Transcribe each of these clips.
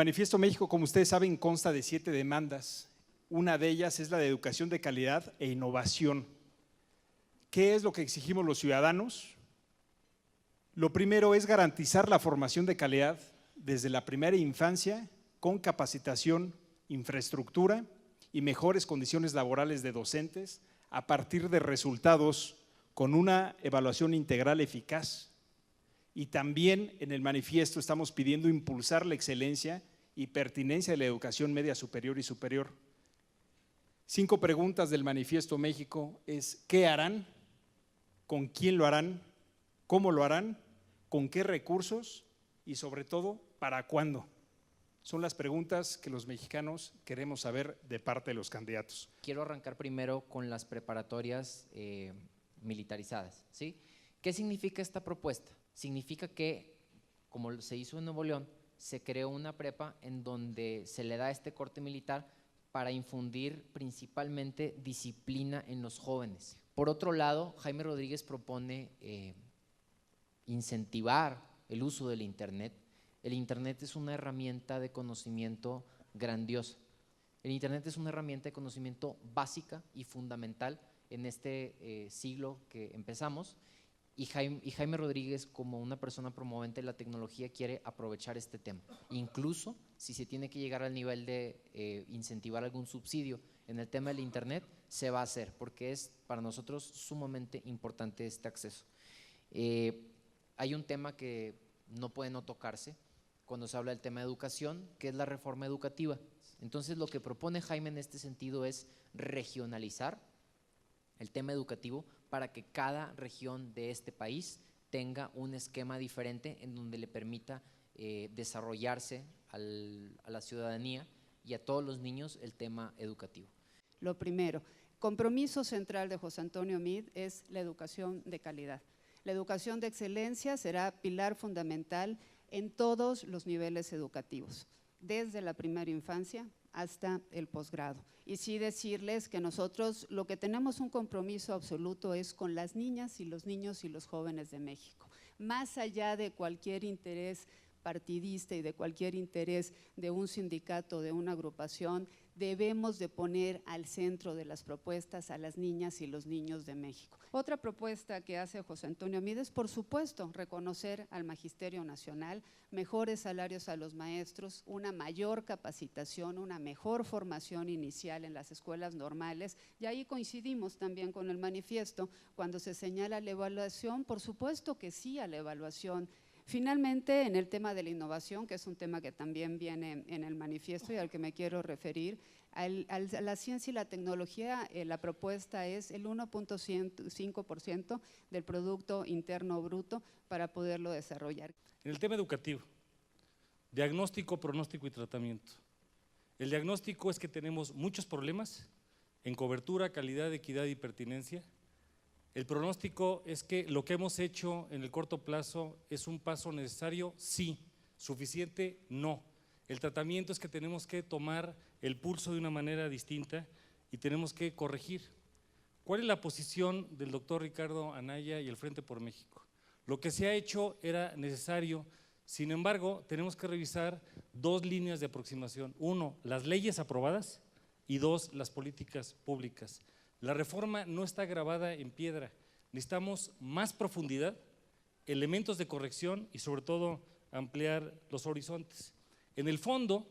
Manifiesto México, como ustedes saben, consta de 7 demandas. Una de ellas es la de educación de calidad e innovación. ¿Qué es lo que exigimos los ciudadanos? Lo primero es garantizar la formación de calidad desde la primera infancia con capacitación, infraestructura y mejores condiciones laborales de docentes a partir de resultados con una evaluación integral eficaz. Y también en el manifiesto estamos pidiendo impulsar la excelencia y pertinencia de la educación media superior y superior. 5 preguntas del Manifiesto México es: ¿qué harán? ¿Con quién lo harán? ¿Cómo lo harán? ¿Con qué recursos? Y sobre todo, ¿para cuándo? Son las preguntas que los mexicanos queremos saber de parte de los candidatos. Quiero arrancar primero con las preparatorias militarizadas, ¿sí? ¿Qué significa esta propuesta? Significa que, como se hizo en Nuevo León, se creó una prepa en donde se le da este corte militar para infundir principalmente disciplina en los jóvenes. Por otro lado, Jaime Rodríguez propone incentivar el uso del Internet. El Internet es una herramienta de conocimiento grandiosa. El Internet es una herramienta de conocimiento básica y fundamental en este siglo que empezamos, y Jaime Rodríguez, como una persona promovente de la tecnología, quiere aprovechar este tema. Incluso si se tiene que llegar al nivel de incentivar algún subsidio en el tema del Internet, se va a hacer, porque es para nosotros sumamente importante este acceso. Hay un tema que no puede no tocarse cuando se habla del tema de educación, que es la reforma educativa. Entonces, lo que propone Jaime en este sentido es regionalizar el tema educativo para que cada región de este país tenga un esquema diferente en donde le permita desarrollarse a la ciudadanía y a todos los niños el tema educativo. Lo primero, compromiso central de José Antonio Meade es la educación de calidad. La educación de excelencia será pilar fundamental en todos los niveles educativos, desde la primera infancia hasta el posgrado. Y sí decirles que nosotros lo que tenemos un compromiso absoluto es con las niñas y los niños y los jóvenes de México, más allá de cualquier interés partidista y de cualquier interés de un sindicato, de una agrupación. Debemos de poner al centro de las propuestas a las niñas y los niños de México. Otra propuesta que hace José Antonio Meade es, por supuesto, reconocer al Magisterio Nacional, mejores salarios a los maestros, una mayor capacitación, una mejor formación inicial en las escuelas normales, y ahí coincidimos también con el manifiesto cuando se señala la evaluación. Por supuesto que sí a la evaluación. Finalmente, en el tema de la innovación, que es un tema que también viene en el manifiesto y al que me quiero referir, a la ciencia y la tecnología, la propuesta es el 1.5% del Producto Interno Bruto para poderlo desarrollar. En el tema educativo, diagnóstico, pronóstico y tratamiento. El diagnóstico es que tenemos muchos problemas en cobertura, calidad, equidad y pertinencia. El pronóstico es que lo que hemos hecho en el corto plazo es un paso necesario, sí. Suficiente, no. El tratamiento es que tenemos que tomar el pulso de una manera distinta y tenemos que corregir. ¿Cuál es la posición del doctor Ricardo Anaya y el Frente por México? Lo que se ha hecho era necesario, sin embargo, tenemos que revisar 2 líneas de aproximación. 1, las leyes aprobadas, y 2, las políticas públicas. La reforma no está grabada en piedra, necesitamos más profundidad, elementos de corrección y sobre todo ampliar los horizontes. En el fondo,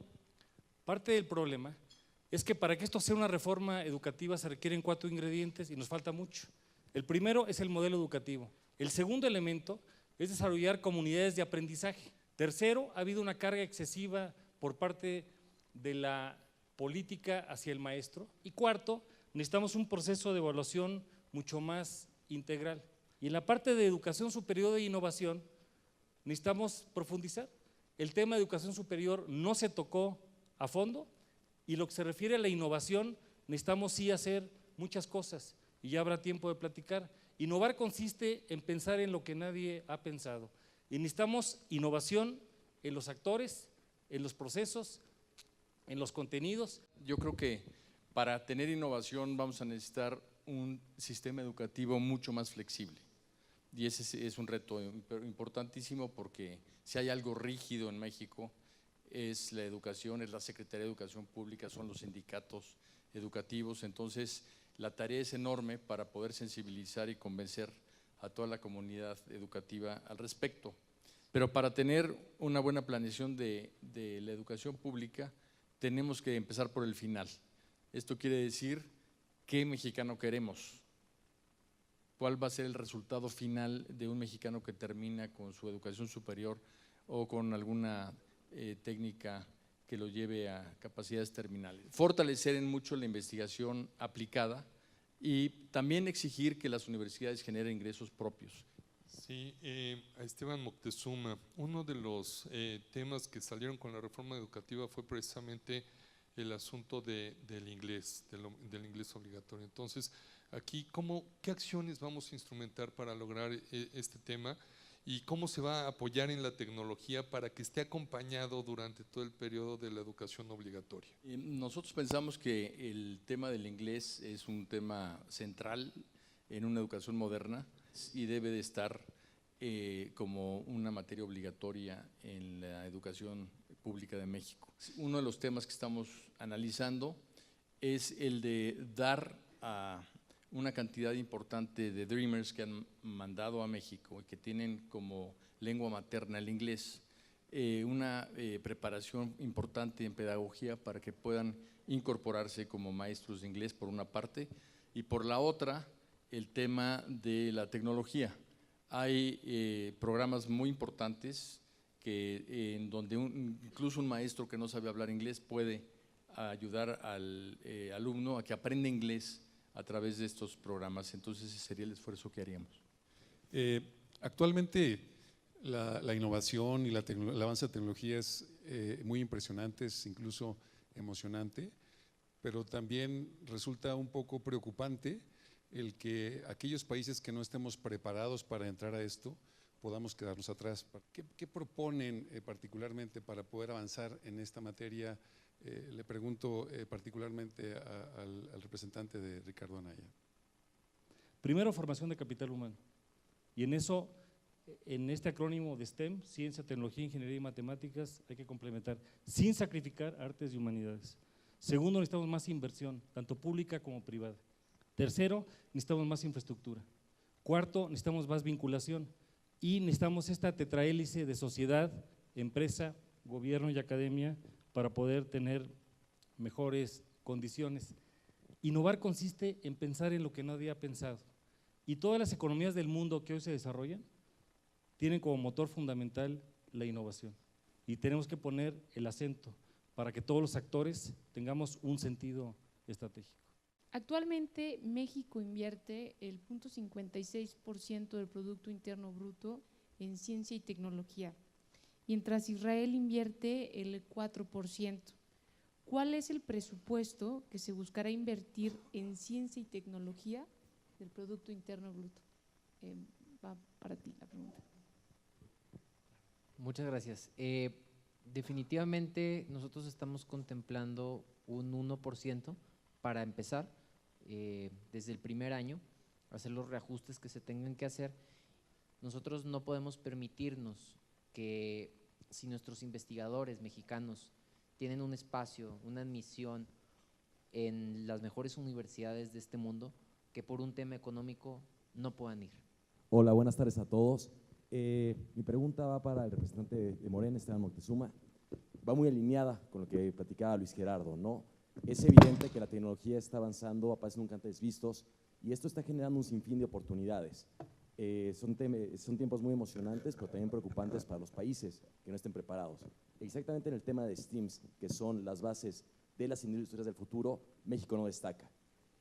parte del problema es que para que esto sea una reforma educativa se requieren 4 ingredientes y nos falta mucho. El primero es el modelo educativo. El segundo elemento es desarrollar comunidades de aprendizaje. Tercero, ha habido una carga excesiva por parte de la política hacia el maestro. Y cuarto, necesitamos un proceso de evaluación mucho más integral. Y en la parte de educación superior e innovación necesitamos profundizar. El tema de educación superior no se tocó a fondo y lo que se refiere a la innovación necesitamos sí hacer muchas cosas y ya habrá tiempo de platicar. Innovar consiste en pensar en lo que nadie ha pensado y necesitamos innovación en los actores, en los procesos, en los contenidos. Yo creo que para tener innovación vamos a necesitar un sistema educativo mucho más flexible y ese es un reto importantísimo porque si hay algo rígido en México es la educación, es la Secretaría de Educación Pública, son los sindicatos educativos. Entonces, la tarea es enorme para poder sensibilizar y convencer a toda la comunidad educativa al respecto. Pero para tener una buena planeación de la educación pública, tenemos que empezar por el final. Esto quiere decir, ¿qué mexicano queremos? ¿Cuál va a ser el resultado final de un mexicano que termina con su educación superior o con alguna técnica que lo lleve a capacidades terminales? Fortalecer en mucho la investigación aplicada y también exigir que las universidades generen ingresos propios. Sí, a Esteban Moctezuma, uno de los temas que salieron con la reforma educativa fue precisamente el asunto del inglés, del inglés obligatorio. Entonces, aquí, ¿qué acciones vamos a instrumentar para lograr este tema y cómo se va a apoyar en la tecnología para que esté acompañado durante todo el periodo de la educación obligatoria? Nosotros pensamos que el tema del inglés es un tema central en una educación moderna y debe de estar como una materia obligatoria en la educación pública de México. Uno de los temas que estamos analizando es el de dar a una cantidad importante de Dreamers que han mandado a México y que tienen como lengua materna el inglés, una preparación importante en pedagogía para que puedan incorporarse como maestros de inglés por una parte, y por la otra el tema de la tecnología. Hay programas muy importantes en donde incluso un maestro que no sabe hablar inglés puede ayudar al alumno a que aprenda inglés a través de estos programas. Entonces ese sería el esfuerzo que haríamos. Actualmente la innovación y el avance de tecnología es muy impresionante, es incluso emocionante, pero también resulta un poco preocupante el que aquellos países que no estemos preparados para entrar a esto podamos quedarnos atrás. ¿Qué proponen particularmente para poder avanzar en esta materia? Le pregunto particularmente al representante de Ricardo Anaya. Primero, formación de capital humano. Y en eso, en este acrónimo de STEM, ciencia, tecnología, ingeniería y matemáticas, hay que complementar, sin sacrificar artes y humanidades. Segundo, necesitamos más inversión, tanto pública como privada. Tercero, necesitamos más infraestructura. Cuarto, necesitamos más vinculación. Y necesitamos esta tetrahélice de sociedad, empresa, gobierno y academia para poder tener mejores condiciones. Innovar consiste en pensar en lo que nadie ha pensado. Y todas las economías del mundo que hoy se desarrollan tienen como motor fundamental la innovación. Y tenemos que poner el acento para que todos los actores tengamos un sentido estratégico. Actualmente México invierte el 0.56% del Producto Interno Bruto en ciencia y tecnología, mientras Israel invierte el 4%. ¿Cuál es el presupuesto que se buscará invertir en ciencia y tecnología del Producto Interno Bruto? Va para ti la pregunta. Muchas gracias. Definitivamente nosotros estamos contemplando un 1% para empezar. Desde el primer año, hacer los reajustes que se tengan que hacer. Nosotros no podemos permitirnos que si nuestros investigadores mexicanos tienen un espacio, una admisión en las mejores universidades de este mundo, que por un tema económico no puedan ir. Hola, buenas tardes a todos. Mi pregunta va para el representante de Morena, Esteban Moctezuma. Va muy alineada con lo que platicaba Luis Gerardo, ¿no? Es evidente que la tecnología está avanzando a pasos nunca antes vistos y esto está generando un sinfín de oportunidades. Son tiempos muy emocionantes, pero también preocupantes para los países que no estén preparados. Exactamente en el tema de STEAMs, que son las bases de las industrias del futuro, México no destaca.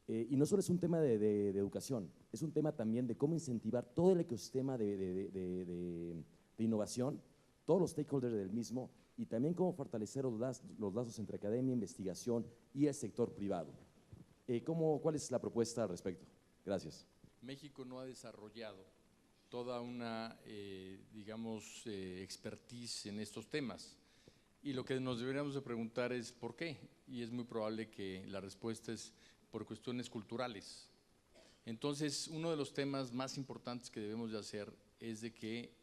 Y no solo es un tema de educación, es un tema también de cómo incentivar todo el ecosistema de innovación, todos los stakeholders del mismo, y también cómo fortalecer los lazos entre academia, investigación y el sector privado. ¿Cuál es la propuesta al respecto? Gracias. México no ha desarrollado toda una, expertise en estos temas. Y lo que nos deberíamos de preguntar es ¿por qué? Y es muy probable que la respuesta es por cuestiones culturales. Entonces, uno de los temas más importantes que debemos de hacer es de que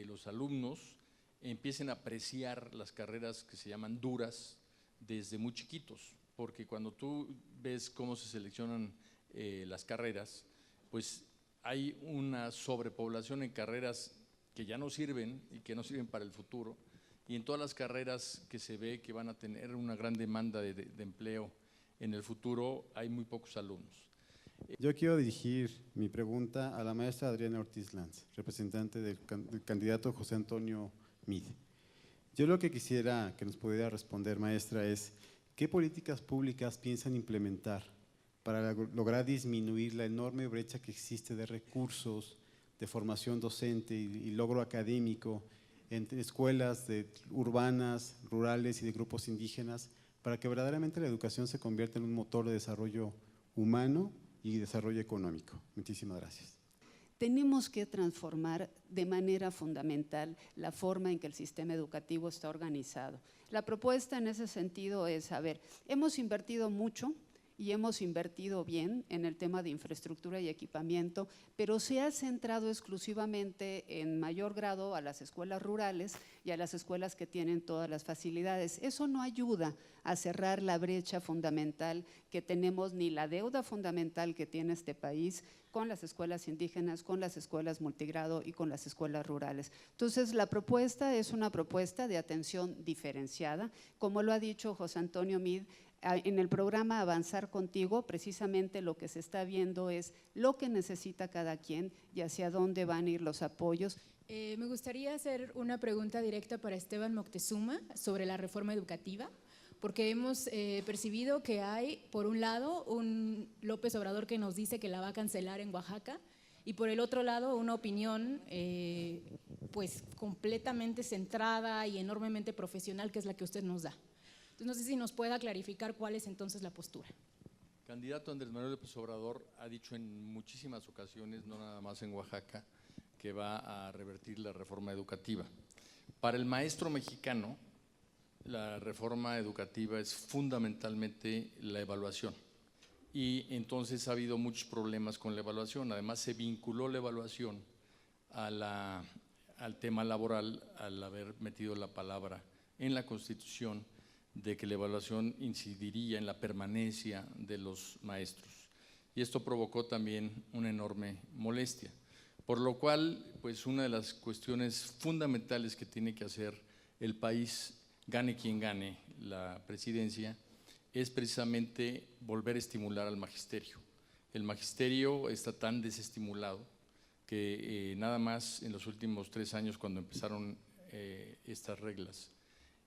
los alumnos empiecen a apreciar las carreras que se llaman duras desde muy chiquitos, porque cuando tú ves cómo se seleccionan las carreras, pues hay una sobrepoblación en carreras que ya no sirven y que no sirven para el futuro, y en todas las carreras que se ve que van a tener una gran demanda de empleo en el futuro, hay muy pocos alumnos. Yo quiero dirigir mi pregunta a la maestra Adriana Ortiz Lanz, representante del candidato José Antonio Meade. Yo lo que quisiera que nos pudiera responder, maestra, es ¿qué políticas públicas piensan implementar para lograr disminuir la enorme brecha que existe de recursos, de formación docente y logro académico entre escuelas urbanas, rurales y de grupos indígenas, para que verdaderamente la educación se convierta en un motor de desarrollo humano y desarrollo económico? Muchísimas gracias. Tenemos que transformar de manera fundamental la forma en que el sistema educativo está organizado. La propuesta en ese sentido es, a ver, hemos invertido mucho y hemos invertido bien en el tema de infraestructura y equipamiento, pero se ha centrado exclusivamente en mayor grado a las escuelas rurales y a las escuelas que tienen todas las facilidades. Eso no ayuda a cerrar la brecha fundamental que tenemos, ni la deuda fundamental que tiene este país con las escuelas indígenas, con las escuelas multigrado y con las escuelas rurales. Entonces, la propuesta es una propuesta de atención diferenciada, como lo ha dicho José Antonio Meade. En el programa Avanzar Contigo, precisamente lo que se está viendo es lo que necesita cada quien y hacia dónde van a ir los apoyos. Me gustaría hacer una pregunta directa para Esteban Moctezuma sobre la reforma educativa, porque hemos percibido que hay, por un lado, un López Obrador que nos dice que la va a cancelar en Oaxaca, y por el otro lado, una opinión pues completamente centrada y enormemente profesional, que es la que usted nos da. Entonces, no sé si nos pueda clarificar cuál es entonces la postura. Candidato Andrés Manuel López Obrador ha dicho en muchísimas ocasiones, no nada más en Oaxaca, que va a revertir la reforma educativa. Para el maestro mexicano, la reforma educativa es fundamentalmente la evaluación, y entonces ha habido muchos problemas con la evaluación. Además, se vinculó la evaluación al tema laboral al haber metido la palabra en la Constitución de que la evaluación incidiría en la permanencia de los maestros, y esto provocó también una enorme molestia, por lo cual pues una de las cuestiones fundamentales que tiene que hacer el país, gane quien gane la presidencia, es precisamente volver a estimular al magisterio. El magisterio está tan desestimulado que nada más en los últimos 3 años, cuando empezaron estas reglas,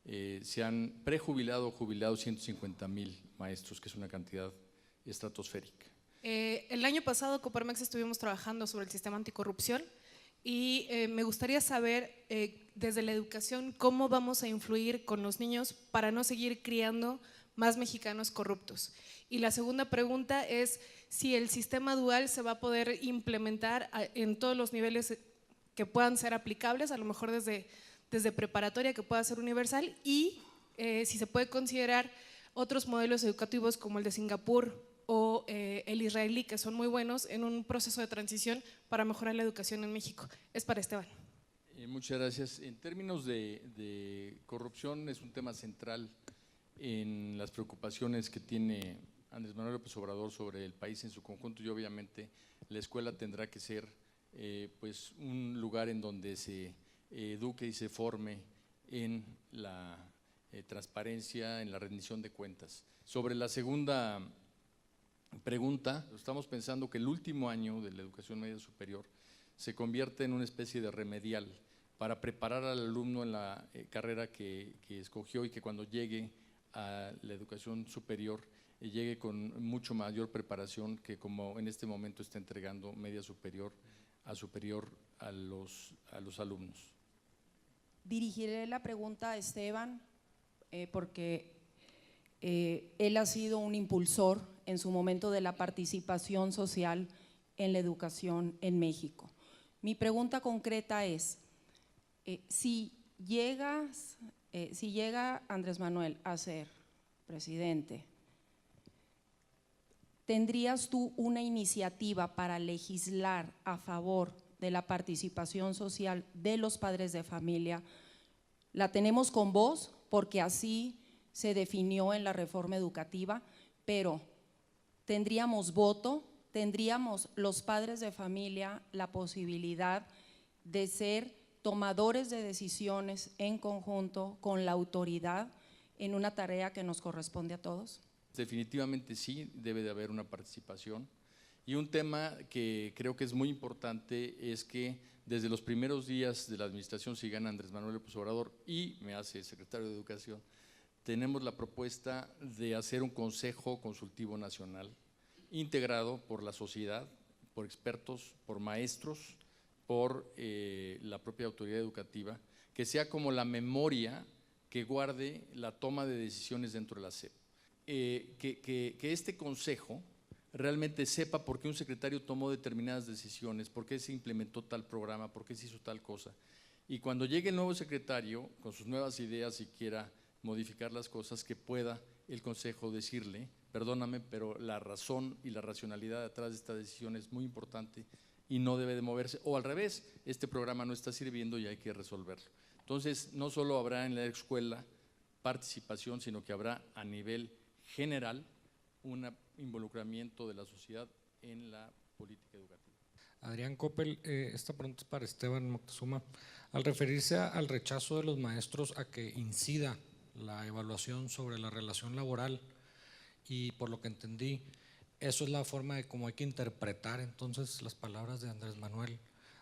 se han prejubilado o jubilado 150,000 maestros, que es una cantidad estratosférica. El año pasado, Coparmex, estuvimos trabajando sobre el sistema anticorrupción, y me gustaría saber desde la educación cómo vamos a influir con los niños para no seguir criando más mexicanos corruptos. Y la segunda pregunta es si el sistema dual se va a poder implementar en todos los niveles que puedan ser aplicables, a lo mejor desde preparatoria, que pueda ser universal, y si se puede considerar otros modelos educativos como el de Singapur o el israelí, que son muy buenos en un proceso de transición para mejorar la educación en México. Es para Esteban. Muchas gracias. En términos de corrupción, es un tema central en las preocupaciones que tiene Andrés Manuel López Obrador sobre el país en su conjunto, y obviamente la escuela tendrá que ser pues un lugar en donde se eduque y se forme en la transparencia, en la rendición de cuentas. Sobre la segunda pregunta, estamos pensando que el último año de la educación media superior se convierte en una especie de remedial para preparar al alumno en la carrera que escogió, y que cuando llegue a la educación superior llegue con mucho mayor preparación que como en este momento está entregando media superior a los alumnos. Dirigiré la pregunta a Esteban porque él ha sido un impulsor en su momento de la participación social en la educación en México. Mi pregunta concreta es, si llega Andrés Manuel a ser presidente, ¿tendrías tú una iniciativa para legislar a favor de la participación social de los padres de familia La tenemos con voz porque así se definió en la reforma educativa, pero tendríamos voto, tendríamos los padres de familia la posibilidad de ser tomadores de decisiones en conjunto con la autoridad en una tarea que nos corresponde a todos. Definitivamente sí, debe de haber una participación. Y un tema que creo que es muy importante es que desde los primeros días de la administración, si gana Andrés Manuel López Obrador y me hace secretario de Educación, tenemos la propuesta de hacer un consejo consultivo nacional integrado por la sociedad, por expertos, por maestros, por la propia autoridad educativa, que sea como la memoria que guarde la toma de decisiones dentro de la SEP. Que este consejo realmente sepa por qué un secretario tomó determinadas decisiones, por qué se implementó tal programa, por qué se hizo tal cosa. Y cuando llegue el nuevo secretario con sus nuevas ideas y quiera modificar las cosas, que pueda el consejo decirle, perdóname, pero la razón y la racionalidad detrás de esta decisión es muy importante y no debe de moverse, o al revés, este programa no está sirviendo y hay que resolverlo. Entonces, no solo habrá en la escuela participación, sino que habrá a nivel general un involucramiento de la sociedad en la política educativa. Adrián Coppel, esta pregunta es para Esteban Moctezuma. Al referirse al rechazo de los maestros a que incida la evaluación sobre la relación laboral, y por lo que entendí, eso es la forma de cómo hay que interpretar entonces las palabras de Andrés Manuel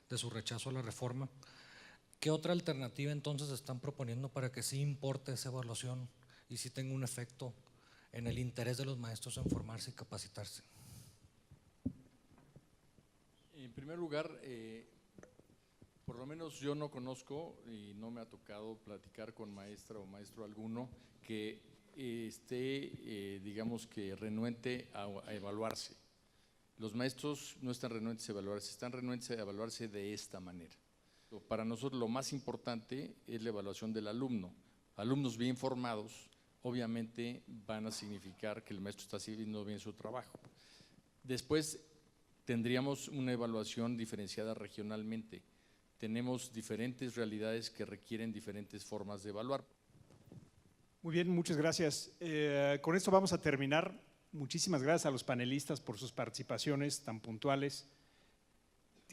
de su rechazo a la reforma. ¿Qué otra alternativa entonces están proponiendo para que sí importe esa evaluación y sí tenga un efecto en el interés de los maestros en formarse y capacitarse? En primer lugar, por lo menos yo no conozco y no me ha tocado platicar con maestra o maestro alguno que esté, digamos que renuente a evaluarse. Los maestros no están renuentes a evaluarse, están renuentes a evaluarse de esta manera. Para nosotros lo más importante es la evaluación del alumno. Alumnos bien formados obviamente van a significar que el maestro está haciendo bien su trabajo. Después tendríamos una evaluación diferenciada regionalmente. Tenemos diferentes realidades que requieren diferentes formas de evaluar. Muy bien, muchas gracias. Con esto vamos a terminar. Muchísimas gracias a los panelistas por sus participaciones tan puntuales.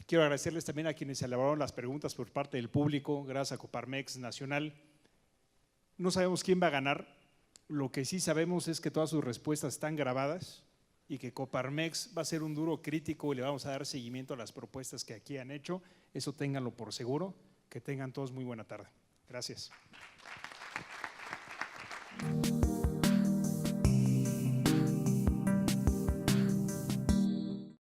Quiero agradecerles también a quienes elaboraron las preguntas por parte del público, gracias a Coparmex Nacional. No sabemos quién va a ganar, lo que sí sabemos es que todas sus respuestas están grabadas y que Coparmex va a ser un duro crítico y le vamos a dar seguimiento a las propuestas que aquí han hecho. Eso ténganlo por seguro. Que tengan todos muy buena tarde. Gracias.